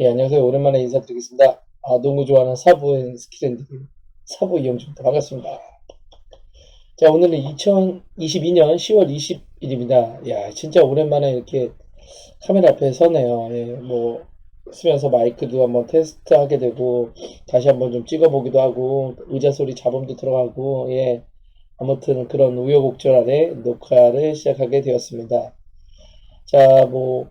예, 안녕하세요. 오랜만에 인사드리겠습니다. 농구 좋아하는 사부의 스킬앤드 사부 이영주입니다. 반갑습니다. 자, 오늘은 2022년 10월 20일입니다. 야, 진짜 오랜만에 이렇게 카메라 앞에 서네요. 예, 뭐, 쓰면서 마이크도 한번 테스트하게 되고, 다시 한번 좀 찍어보기도 하고, 의자 소리 잡음도 들어가고, 예, 아무튼 그런 우여곡절 아래 녹화를 시작하게 되었습니다. 자, 뭐,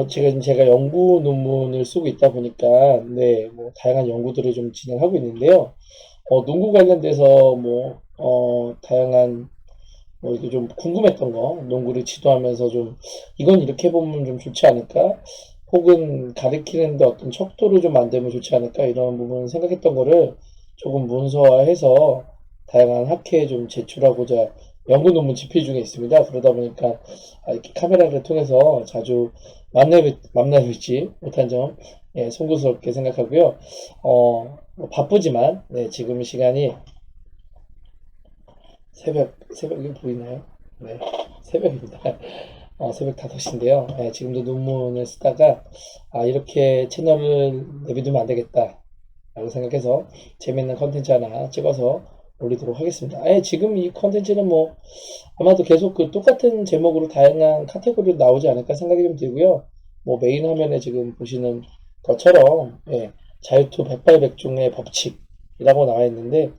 지금 제가 연구 논문을 쓰고 있다 보니까, 네, 뭐, 다양한 연구들을 좀 진행하고 있는데요. 농구 관련돼서 다양한, 이렇게 좀 궁금했던 거, 농구를 지도하면서 좀, 이건 이렇게 해보면 좀 좋지 않을까? 혹은 가르치는데 어떤 척도를 좀 만들면 좋지 않을까? 이런 부분 생각했던 거를 조금 문서화해서 다양한 학회에 좀 제출하고자 연구 논문 집필 중에 있습니다. 그러다 보니까 이렇게 카메라를 통해서 자주 만나뵙지 못한 점, 예, 송구스럽게 생각하고요. 뭐 바쁘지만, 네, 지금 시간이 새벽이 보이나요? 네, 새벽입니다. 새벽 5시인데요. 예, 지금도 논문을 쓰다가, 이렇게 채널을 내비두면 안 되겠다. 라고 생각해서 재밌는 컨텐츠 하나 찍어서 올리도록 하겠습니다. 지금 이 컨텐츠는 뭐, 아마도 계속 그 똑같은 제목으로 다양한 카테고리로 나오지 않을까 생각이 좀 들고요. 뭐, 메인 화면에 지금 보시는 것처럼, 예, 자유투 백발백중의 법칙이라고 나와 있는데,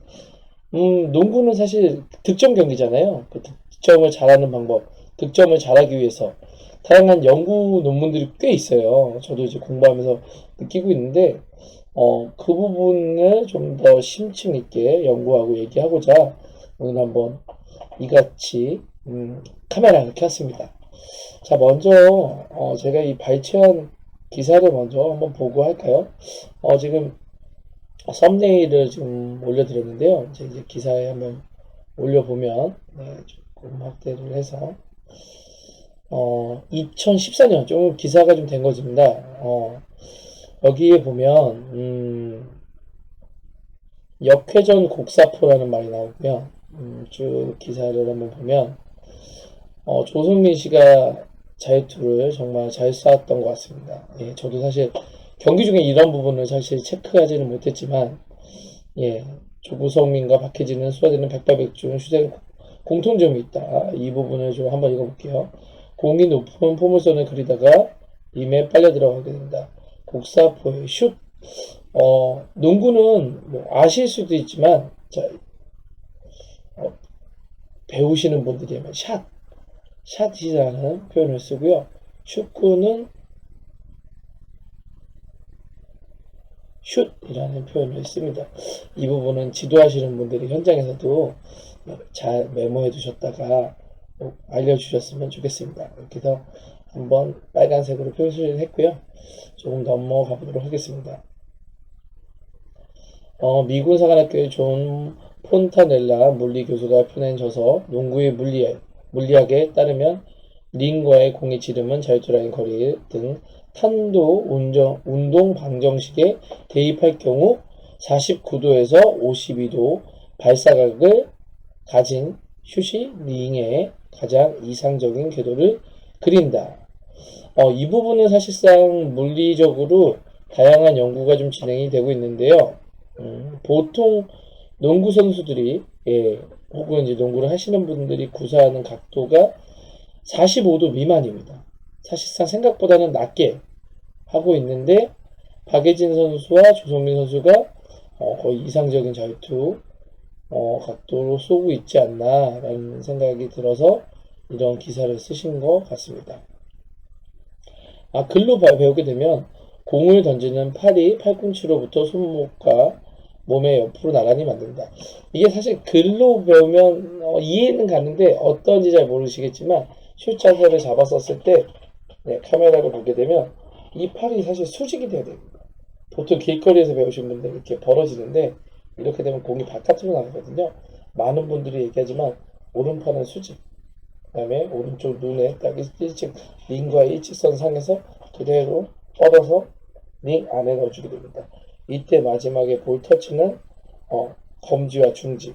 농구는 사실 득점 경기잖아요. 그 득점을 잘하는 방법, 득점을 잘하기 위해서 다양한 연구 논문들이 꽤 있어요. 저도 이제 공부하면서 느끼고 있는데, 그 부분을 좀 더 심층 있게 연구하고 얘기하고자 오늘 한번 이같이 카메라를 켰습니다. 자, 먼저 제가 이 발췌한 기사를 먼저 한번 보고 할까요? 지금 썸네일을 지금 올려드렸는데요. 이제 기사에 한번 올려보면, 네, 조금 확대를 해서 2014년 좀 기사가 좀 된 것입니다. 여기에 보면 역회전 곡사포라는 말이 나오고요. 쭉 기사를 한번 보면 조성민 씨가 자유투를 정말 잘 쐈던 것 같습니다. 예, 저도 사실 경기 중에 이런 부분을 사실 체크하지는 못했지만, 예, 조성민과 박혜진은 쏟아지는 백발백중 슛에 공통점이 있다. 이 부분을 좀 한번 읽어볼게요. 공이 높은 포물선을 그리다가 림에 빨려 들어가게 된다. 곡사포의 슛. 농구는 뭐 아실 수도 있지만, 자, 어, 배우시는 분들이면 샷이라는 표현을 쓰고요. 축구는 슛이라는 표현을 씁니다. 이 부분은 지도하시는 분들이 현장에서도 잘 메모해 두셨다가 알려주셨으면 좋겠습니다. 이렇게 해서 한번 빨간색으로 표시를 했고요. 조금 넘어가 보도록 하겠습니다. 미군 사관학교의 존 폰타넬라 물리 교수가 펴낸 저서 농구의 물리학에 따르면 링과의 공의 지름은 자유투라인 거리 등 탄도 운동 방정식에 대입할 경우 49도에서 52도 발사각을 가진 슛이 링의 가장 이상적인 궤도를 그린다. 이 부분은 사실상 물리적으로 다양한 연구가 좀 진행이 되고 있는데요. 보통 농구 선수들이, 예, 혹은 이제 농구를 하시는 분들이 구사하는 각도가 45도 미만입니다. 사실상 생각보다는 낮게 하고 있는데, 박예진 선수와 조성민 선수가 거의 이상적인 자유투 각도로 쏘고 있지 않나라는 생각이 들어서 이런 기사를 쓰신 것 같습니다. 글로 배우게 되면 공을 던지는 팔이 팔꿈치로부터 손목과 몸의 옆으로 나란히 만든다. 이게 사실 글로 배우면 이해는 가는데 어떤지 잘 모르시겠지만 슛 자세를 잡았었을 때, 네, 카메라를 보게 되면 이 팔이 사실 수직이 돼야 됩니다. 보통 길거리에서 배우신 분들 이렇게 벌어지는데 이렇게 되면 공이 바깥으로 나가거든요. 많은 분들이 얘기하지만 오른팔은 수직, 그다음에 오른쪽 눈에 딱 일직 링과의 일직선 상에서 그대로 뻗어서 링 안에 넣어주게 됩니다. 이때 마지막에 볼 터치는 검지와 중지.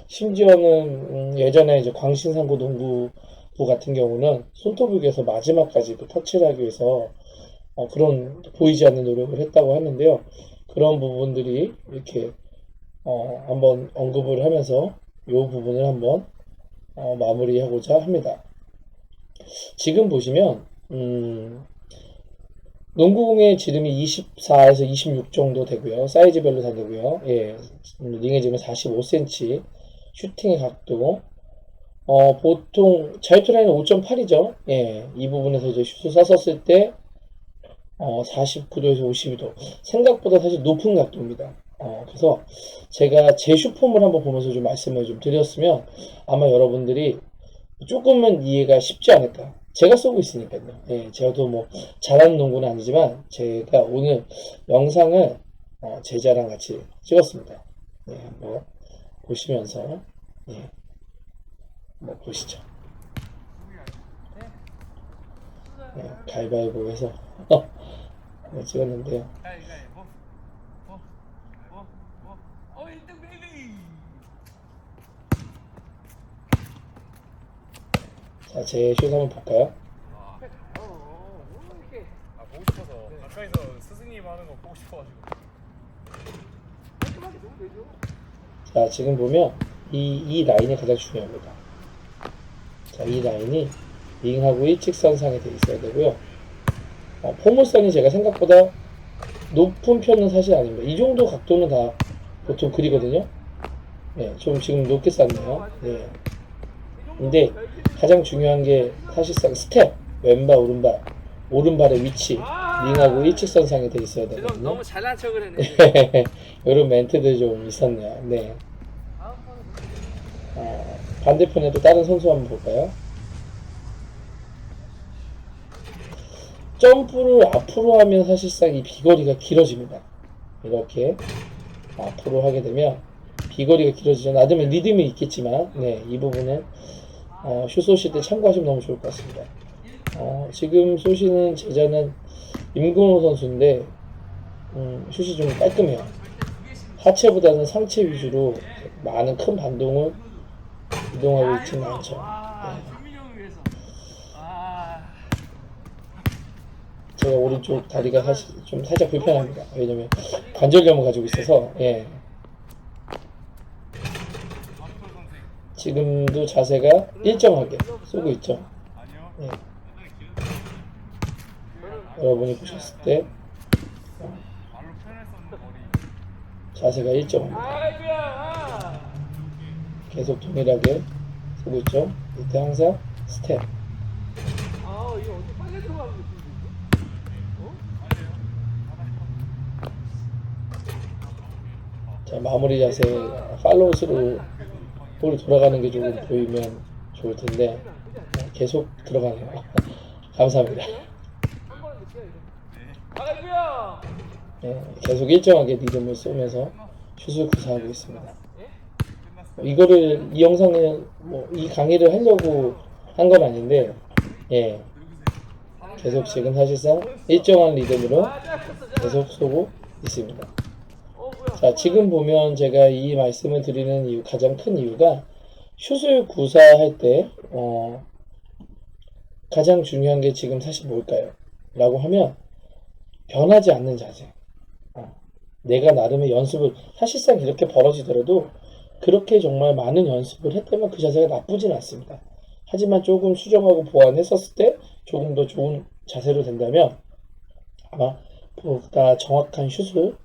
심지어는 예전에 이제 광신상고 농구부 같은 경우는 손톱을 위해서 마지막까지 그 터치를 하기 위해서 그런 보이지 않는 노력을 했다고 하는데요. 그런 부분들이 이렇게 한번 언급을 하면서 이 부분을 한번 마무리하고자 합니다. 지금 보시면 농구공의 지름이 24에서 26 정도 되고요. 사이즈별로 다 되고요. 예, 링의 지름은 45cm, 슈팅의 각도 보통 자유투 라인은 5.8이죠. 예, 이 부분에서 이제 슛을 쐈었을 때 49도에서 52도 생각보다 사실 높은 각도입니다. 그래서 제가 제 슛폼을 한번 보면서 좀 말씀을 좀 드렸으면 아마 여러분들이 조금은 이해가 쉽지 않을까. 제가 쏘고 있으니까요. 예, 제가도 뭐 잘하는 농구는 아니지만 제가 오늘 영상을 제자랑 같이 찍었습니다. 예, 한번 보시면서 예, 뭐 보시죠. 예, 가위바위보해서 찍었는데요. 자, 제 슛 한번 볼까요? 보고 싶어서 가까이서 스승님 하는 거 보고 싶어가지고. 자, 지금 보면 이 라인이 가장 중요합니다. 자, 이 라인이 링하고 일직선상에 돼 있어야 되고요. 포물선이 제가 생각보다 높은 편은 사실 아닙니다. 이 정도 각도는 다 보통 그리거든요. 네, 좀 지금 높게 쌌네요. 네. 근데 가장 중요한 게 사실상 스텝, 왼발, 오른발, 오른발의 위치, 링하고 일직선상에 돼 있어야 되거든요. 너무 잘난 척을 했네. 이런 멘트들이 좀 있었네요. 네. 반대편에도 다른 선수 한번 볼까요? 점프를 앞으로 하면 사실상 이 비거리가 길어집니다. 이렇게 앞으로 하게 되면 비거리가 길어지죠. 나름의 리듬이 있겠지만, 네, 이 부분은 슛 쏘실 때 참고하시면 너무 좋을 것 같습니다. 지금 쏘시는 제자는 임근호 선수인데 슛이 좀 깔끔해요. 하체보다는 상체 위주로 많은 큰 반동을 이동하고 있지는 않죠. 네. 제가 오른쪽 다리가 사실 좀 살짝 불편합니다. 왜냐면 관절염을 가지고 있어서. 예. 지금도 자세가 일정하게 쏘고 있죠. 예. 여러분이 보셨을 때 자세가 일정합니다. 계속 동일하게 쏘고 있죠. 이때 항상 스텝. 자, 마무리 자세 팔로우스로 볼이 돌아가는 게 조금 보이면 좋을 텐데 계속 들어가네요. 감사합니다. 네, 계속 일정하게 리듬을 쏘면서 슛을 구사하고 있습니다. 이거를 이 영상을 이 강의를 하려고 한 건 아닌데 예, 계속 지금 사실상 일정한 리듬으로 계속 쏘고 있습니다. 자, 지금 보면 제가 이 말씀을 드리는 이유, 가장 큰 이유가 슛을 구사할 때 가장 중요한 게 지금 사실 뭘까요? 라고 하면 변하지 않는 자세. 내가 나름의 연습을 사실상 이렇게 벌어지더라도 그렇게 정말 많은 연습을 했다면 그 자세가 나쁘진 않습니다. 하지만 조금 수정하고 보완했었을 때 조금 더 좋은 자세로 된다면 아마 보다 정확한 슛을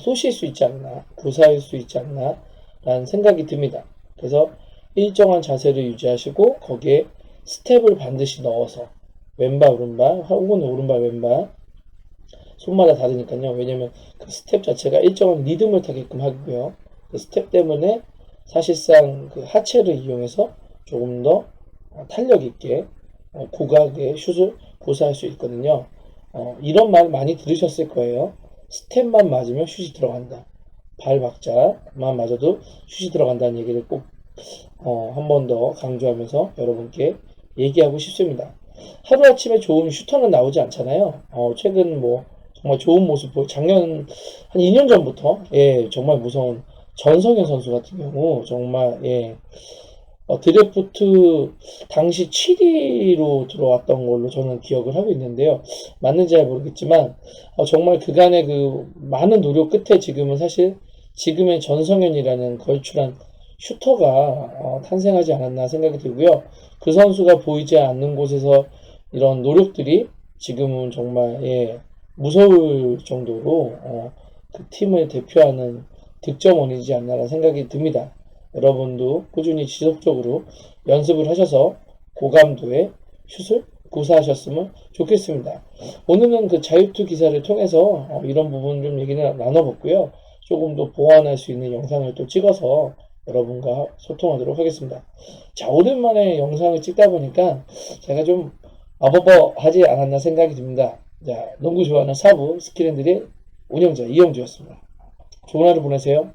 쏘실 수 있지 않나, 구사할 수 있지 않나 라는 생각이 듭니다. 그래서 일정한 자세를 유지하시고 거기에 스텝을 반드시 넣어서 왼발 오른발 혹은 오른발 왼발 손마다 다르니까요. 왜냐면 그 스텝 자체가 일정한 리듬을 타게끔 하고요. 그 스텝 때문에 사실상 그 하체를 이용해서 조금 더 탄력 있게 고각의 슛을 구사할 수 있거든요. 이런 말 많이 들으셨을 거예요. 스텝만 맞으면 슛이 들어간다. 발 박자만 맞아도 슛이 들어간다는 얘기를 꼭 한 번 더 강조하면서 여러분께 얘기하고 싶습니다. 하루아침에 좋은 슈터는 나오지 않잖아요. 최근 정말 좋은 모습 작년 한 2년 전부터 정말 무서운 전성현 선수 같은 경우 정말 드래프트 당시 7위로 들어왔던 걸로 저는 기억을 하고 있는데요. 맞는지 잘 모르겠지만 정말 그간의 그 많은 노력 끝에 지금은 사실 지금의 전성현이라는 걸출한 슈터가 탄생하지 않았나 생각이 들고요. 그 선수가 보이지 않는 곳에서 이런 노력들이 지금은 정말 무서울 정도로 그 팀을 대표하는 득점원이지 않나라는 생각이 듭니다. 여러분도 꾸준히 지속적으로 연습을 하셔서 고감도의 슛을 구사하셨으면 좋겠습니다. 오늘은 그 자유투 기사를 통해서 이런 부분 좀 얘기를 나눠봤고요. 조금 더 보완할 수 있는 영상을 또 찍어서 여러분과 소통하도록 하겠습니다. 자, 오랜만에 영상을 찍다 보니까 제가 좀 아버버하지 않았나 생각이 듭니다. 자, 농구 좋아하는 사부 스킬앤들의 운영자 이영주였습니다. 좋은 하루 보내세요.